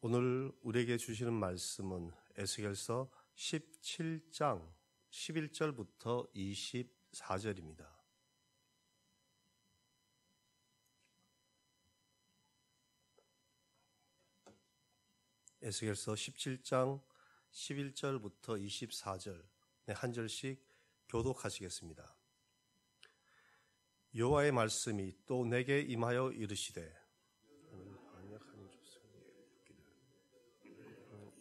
오늘 우리에게 주시는 말씀은 에스겔서 17장 11절부터 24절입니다. 에스겔서 17장 11절부터 24절 한 절씩 교독하시겠습니다. 여호와의 말씀이 또 내게 임하여 이르시되 반역하는 족속이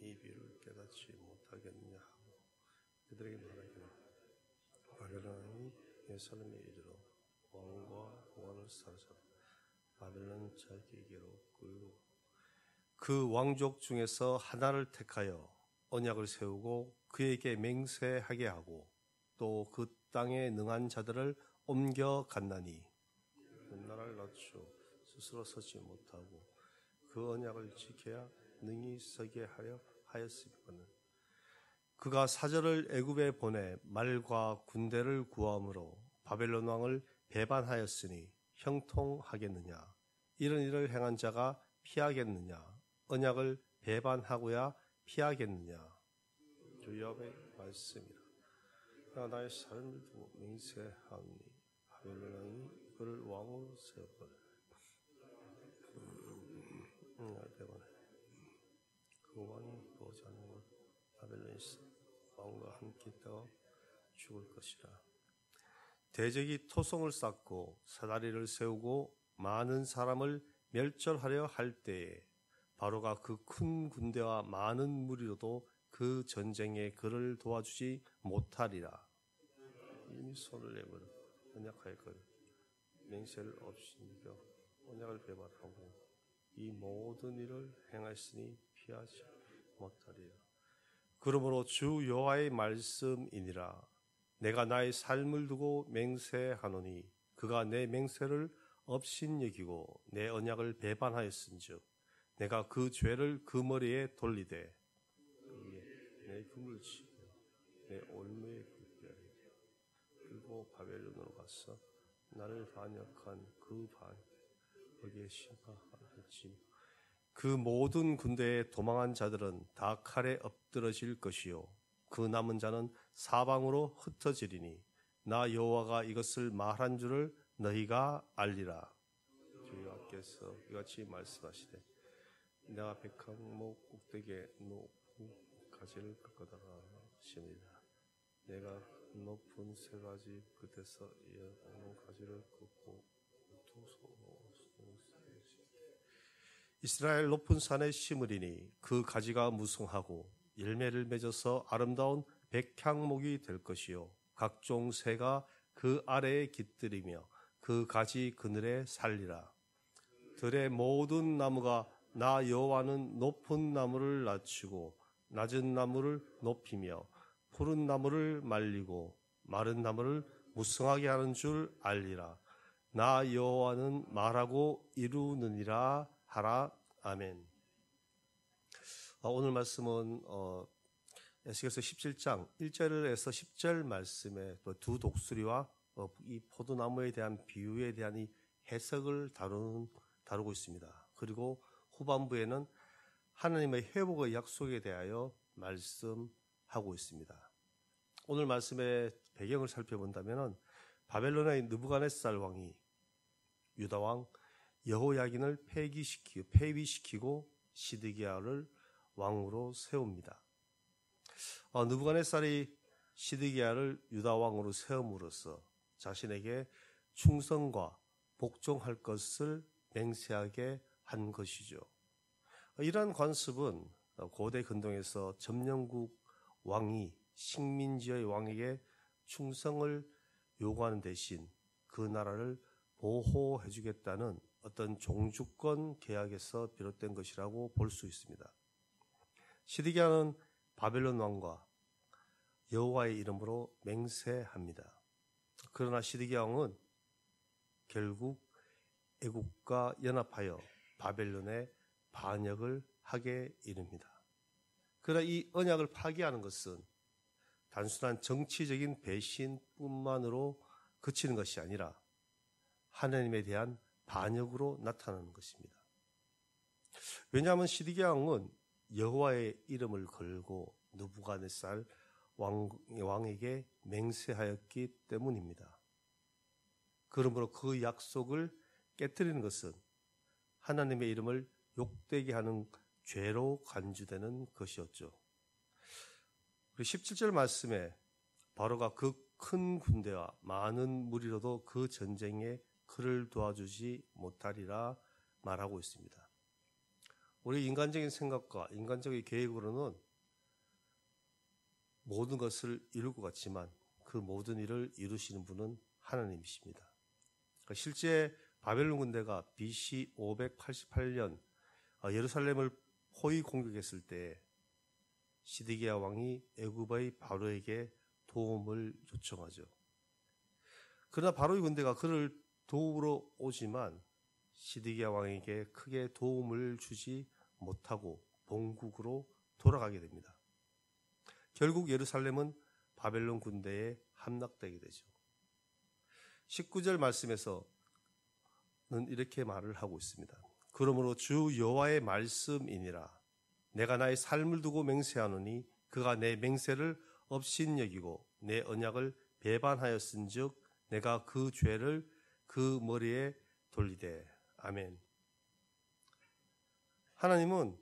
이 비를 깨닫지 못하겠느냐 하고 그들에게 말하기를 바벨론이 예루살렘에 이르러 왕과 왕을 사로잡아 바벨론 자기에게로 끌고 그 왕족 중에서 하나를 택하여 언약을 세우고 그에게 맹세하게 하고 또 그 땅에 능한 자들을 옮겨 갔나니 그 나라를 낮추어 스스로 서지 못하고 그 언약을 지켜야 능히 서게 하려 하였으거늘 그가 사절을 애굽에 보내 말과 군대를 구함으로 바벨론 왕을 배반하였으니 형통하겠느냐 이런 일을 행한 자가 피하겠느냐 언약을 배반하고야 피하겠느냐 주 여호와의 말씀이라 나 나의 삶을 두고 맹세하오니 바벨론 왕이 그를 왕으로 세우거늘 그 왕이 보지 않는 것 바벨론에서 왕과 함께 있다가 죽을 것이라. 대적이 토성을 쌓고 사다리를 세우고 많은 사람을 멸절하려 할 때에 바로가 그 큰 군대와 많은 무리로도 그 전쟁에 그를 도와주지 못하리라. 이미 손을 내버려 언약할 것 맹세를 없이 이겨 언약을 배반하고 이 모든 일을 행하였으니 피하지 못하리라. 그러므로 주 여호와의 말씀이니라. 내가 나의 삶을 두고 맹세하노니 그가 내 맹세를 업신여기고 내 언약을 배반하였은즉 내가 그 죄를 그 머리에 돌리되 내 금을 치며 내 올무에 굴게 그리고 바벨론으로 가서 나를 반역한 그 거기에 심판할지 그 모든 군대에 도망한 자들은 다 칼에 엎드러질 것이요 그 남은 자는 사방으로 흩어지리니 나 여호와가 이것을 말한 줄을 너희가 알리라. 주 여호와께서 이같이 말씀하시되 내가 백항목 꼭대기에 높은 가지를 꺾어다가 심으리라. 내가 높은 세 가지 끝에서 이어오는 가지를 꺾고 이스라엘 높은 산에 심으리니 그 가지가 무성하고 열매를 맺어서 아름다운 백향목이 될 것이요 각종 새가 그 아래에 깃들이며 그 가지 그늘에 살리라. 들의 모든 나무가 나 여호와는 높은 나무를 낮추고 낮은 나무를 높이며 푸른 나무를 말리고 마른 나무를 무성하게 하는 줄 알리라. 나 여호와는 말하고 이루느니라 하라. 아멘. 오늘 말씀은 에스겔서 17장 1절에서 10절 말씀에 두 독수리와 이 포도나무에 대한 비유에 대한 이 해석을 다루고 있습니다. 그리고 후반부에는 하나님의 회복의 약속에 대하여 말씀하고 있습니다. 오늘 말씀의 배경을 살펴본다면 바벨론의 느부갓네살 왕이 유다 왕 여호야긴을 폐위시키고 시드기야를 왕으로 세웁니다. 느부갓네살이 시드기야를 유다 왕으로 세움으로써 자신에게 충성과 복종할 것을 맹세하게 한 것이죠. 이러한 관습은 고대 근동에서 점령국 왕이 식민지의 왕에게 충성을 요구하는 대신 그 나라를 보호해 주겠다는 어떤 종주권 계약에서 비롯된 것이라고 볼 수 있습니다. 시드기야는 바벨론 왕과 여호와의 이름으로 맹세합니다. 그러나 시드기야 왕은 결국 애국과 연합하여 바벨론에 반역을 하게 이릅니다. 그러나 이 언약을 파기하는 것은 단순한 정치적인 배신뿐만으로 그치는 것이 아니라 하나님에 대한 반역으로 나타나는 것입니다. 왜냐하면 시드기야 왕은 여호와의 이름을 걸고 느부갓네살 왕에게 맹세하였기 때문입니다. 그러므로 그 약속을 깨뜨리는 것은 하나님의 이름을 욕되게 하는 죄로 간주되는 것이었죠. 17절 말씀에 바로가 그 큰 군대와 많은 무리로도 그 전쟁에 그를 도와주지 못하리라 말하고 있습니다. 우리 인간적인 생각과 인간적인 계획으로는 모든 것을 이룰 것 같지만 그 모든 일을 이루시는 분은 하나님이십니다. 실제 바벨론 군대가 BC 588년 예루살렘을 포위 공격했을 때 시드기야 왕이 애굽의 바로에게 도움을 요청하죠. 그러나 바로의 군대가 그를 도우러 오지만 시드기야 왕에게 크게 도움을 주지 못하고 본국으로 돌아가게 됩니다. 결국 예루살렘은 바벨론 군대에 함락되게 되죠. 19절 말씀에서는 이렇게 말을 하고 있습니다. 그러므로 주 여호와의 말씀이니라. 내가 나의 삶을 두고 맹세하노니 그가 내 맹세를 업신여기고 내 언약을 배반하였은즉 내가 그 죄를 그 머리에 돌리되. 아멘. 하나님은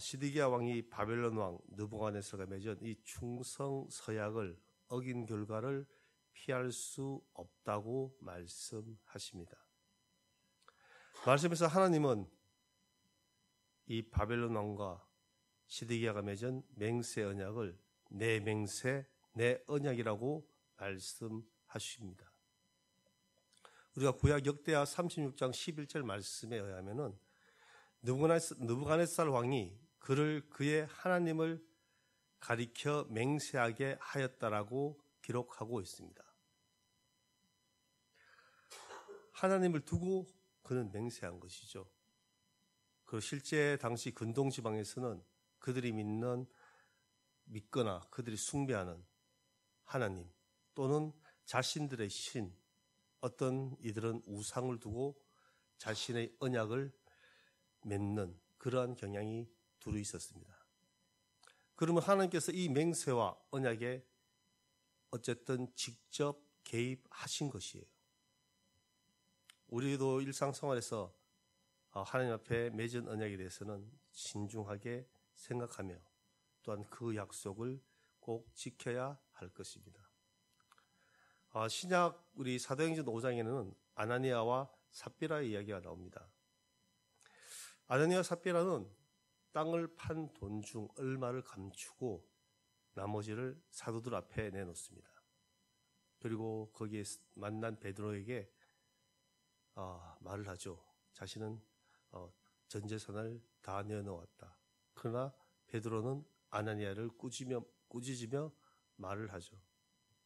시드기야 왕이 바벨론 왕 느부갓네살과 맺은 이 충성 서약을 어긴 결과를 피할 수 없다고 말씀하십니다. 말씀에서 하나님은 이 바벨론 왕과 시드기야가 맺은 맹세 언약을 내 맹세, 내 언약이라고 말씀하십니다. 우리가 구약 역대하 36장 11절 말씀에 의하면은 느부갓네살 왕이 그를 그의 하나님을 가리켜 맹세하게 하였다라고 기록하고 있습니다. 하나님을 두고 그는 맹세한 것이죠. 그 실제 당시 근동 지방에서는 그들이 믿거나 그들이 숭배하는 하나님 또는 자신들의 신, 어떤 이들은 우상을 두고 자신의 언약을 맺는 그러한 경향이 두루 있었습니다. 그러면 하나님께서 이 맹세와 언약에 어쨌든 직접 개입하신 것이에요. 우리도 일상생활에서 하나님 앞에 맺은 언약에 대해서는 신중하게 생각하며 또한 그 약속을 꼭 지켜야 할 것입니다. 신약 우리 사도행전 5장에는 아나니아와 삽비라의 이야기가 나옵니다. 아나니아와 삽비라는 땅을 판 돈 중 얼마를 감추고 나머지를 사도들 앞에 내놓습니다. 그리고 거기에 만난 베드로에게 말을 하죠. 자신은 전 재산을 다 내놓았다. 그러나 베드로는 아나니아를 꾸짖으며 말을 하죠.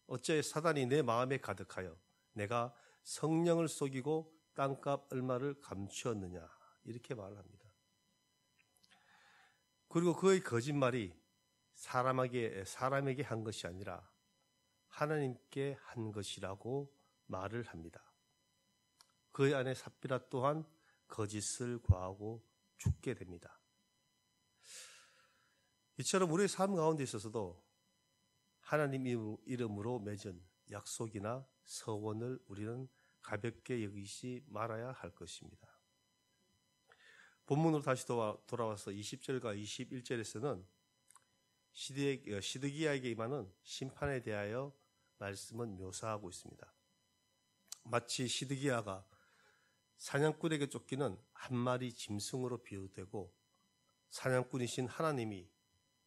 어째 사단이 내 마음에 가득하여 내가 성령을 속이고 땅값 얼마를 감추었느냐 이렇게 말을 합니다. 그리고 그의 거짓말이 사람에게 한 것이 아니라 하나님께 한 것이라고 말을 합니다. 그의 아내 삽비라 또한 거짓을 과하고 죽게 됩니다. 이처럼 우리의 삶 가운데 있어서도 하나님 이름으로 맺은 약속이나 서원을 우리는 가볍게 여기지 말아야 할 것입니다. 본문으로 다시 돌아와서 20절과 21절에서는 시드기야에게 임하는 심판에 대하여 말씀은 묘사하고 있습니다. 마치 시드기야가 사냥꾼에게 쫓기는 한 마리 짐승으로 비유되고 사냥꾼이신 하나님이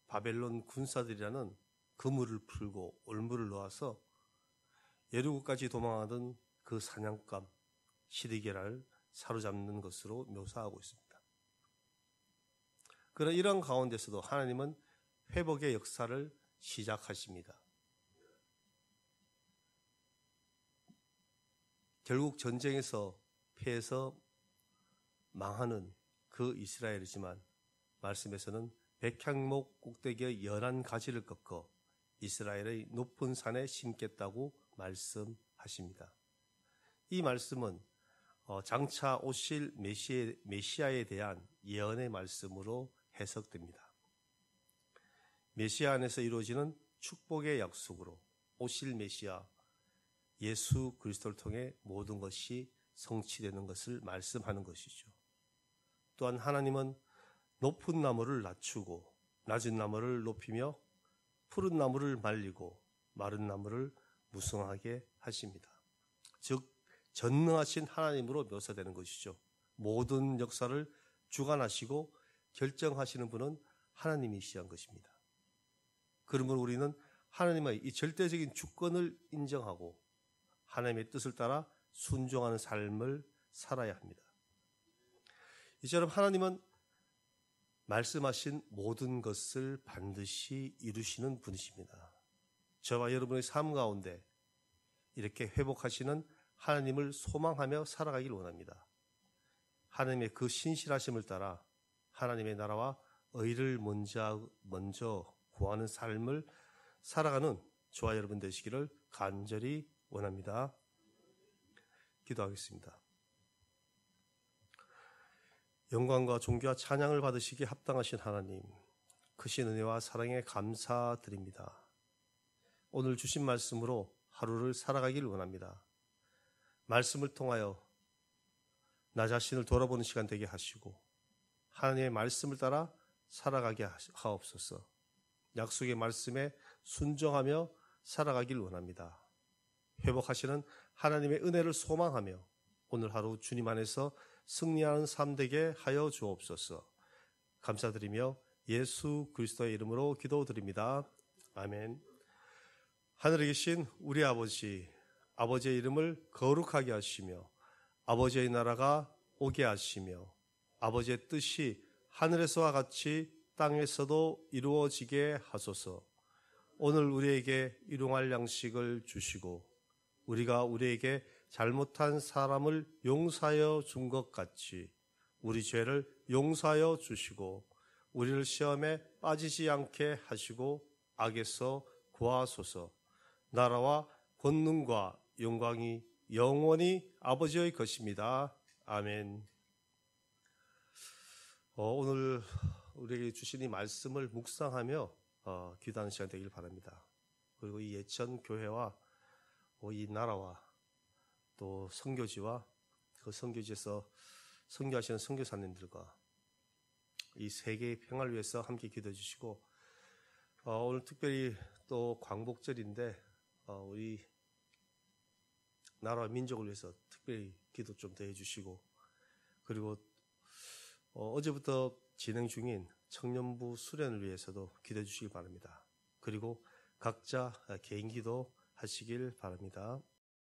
바벨론 군사들이라는 그물을 풀고 올무를 놓아서 예루고까지 도망하던 그 사냥감 시드기야를 사로잡는 것으로 묘사하고 있습니다. 그러나 이런 가운데서도 하나님은 회복의 역사를 시작하십니다. 결국 전쟁에서 패해서 망하는 그 이스라엘이지만 말씀에서는 백향목 꼭대기의 11가지를 꺾어 이스라엘의 높은 산에 심겠다고 말씀하십니다. 이 말씀은 장차 오실 메시아에 대한 예언의 말씀으로 해석됩니다. 메시아 안에서 이루어지는 축복의 약속으로 오실 메시아 예수 그리스도를 통해 모든 것이 성취되는 것을 말씀하는 것이죠. 또한 하나님은 높은 나무를 낮추고 낮은 나무를 높이며 푸른 나무를 말리고 마른 나무를 무성하게 하십니다. 즉 전능하신 하나님으로 묘사되는 것이죠. 모든 역사를 주관하시고 결정하시는 분은 하나님이시한 것입니다. 그러므로 우리는 하나님의 이 절대적인 주권을 인정하고 하나님의 뜻을 따라 순종하는 삶을 살아야 합니다. 이처럼 하나님은 말씀하신 모든 것을 반드시 이루시는 분이십니다. 저와 여러분의 삶 가운데 이렇게 회복하시는 하나님을 소망하며 살아가길 원합니다. 하나님의 그 신실하심을 따라 하나님의 나라와 의를 먼저 구하는 삶을 살아가는 저와 여러분 되시기를 간절히 원합니다. 기도하겠습니다. 영광과 존귀와 찬양을 받으시기에 합당하신 하나님, 크신 은혜와 사랑에 감사드립니다. 오늘 주신 말씀으로 하루를 살아가길 원합니다. 말씀을 통하여 나 자신을 돌아보는 시간 되게 하시고 하나님의 말씀을 따라 살아가게 하옵소서. 약속의 말씀에 순종하며 살아가길 원합니다. 회복하시는 하나님의 은혜를 소망하며 오늘 하루 주님 안에서 승리하는 삶 되게 하여 주옵소서. 감사드리며 예수 그리스도의 이름으로 기도드립니다. 아멘. 하늘에 계신 우리 아버지, 아버지의 이름을 거룩하게 하시며 아버지의 나라가 오게 하시며 아버지의 뜻이 하늘에서와 같이 땅에서도 이루어지게 하소서. 오늘 우리에게 일용할 양식을 주시고 우리가 우리에게 잘못한 사람을 용서하여 준 것 같이 우리 죄를 용서하여 주시고 우리를 시험에 빠지지 않게 하시고 악에서 구하소서. 나라와 권능과 영광이 영원히 아버지의 것입니다. 아멘. 오늘 우리에게 주신 이 말씀을 묵상하며 기도하는 시간 되길 바랍니다. 그리고 이 예천 교회와 이 나라와 또 선교지와 그 선교지에서 선교하시는 선교사님들과 이 세계의 평화를 위해서 함께 기도해 주시고 오늘 특별히 또 광복절인데 우리 나라와 민족을 위해서 특별히 기도 좀 더 해주시고 그리고 어제부터 진행 중인 청년부 수련을 위해서도 기도해 주시기 바랍니다. 그리고 각자 개인 기도 하시길 바랍니다.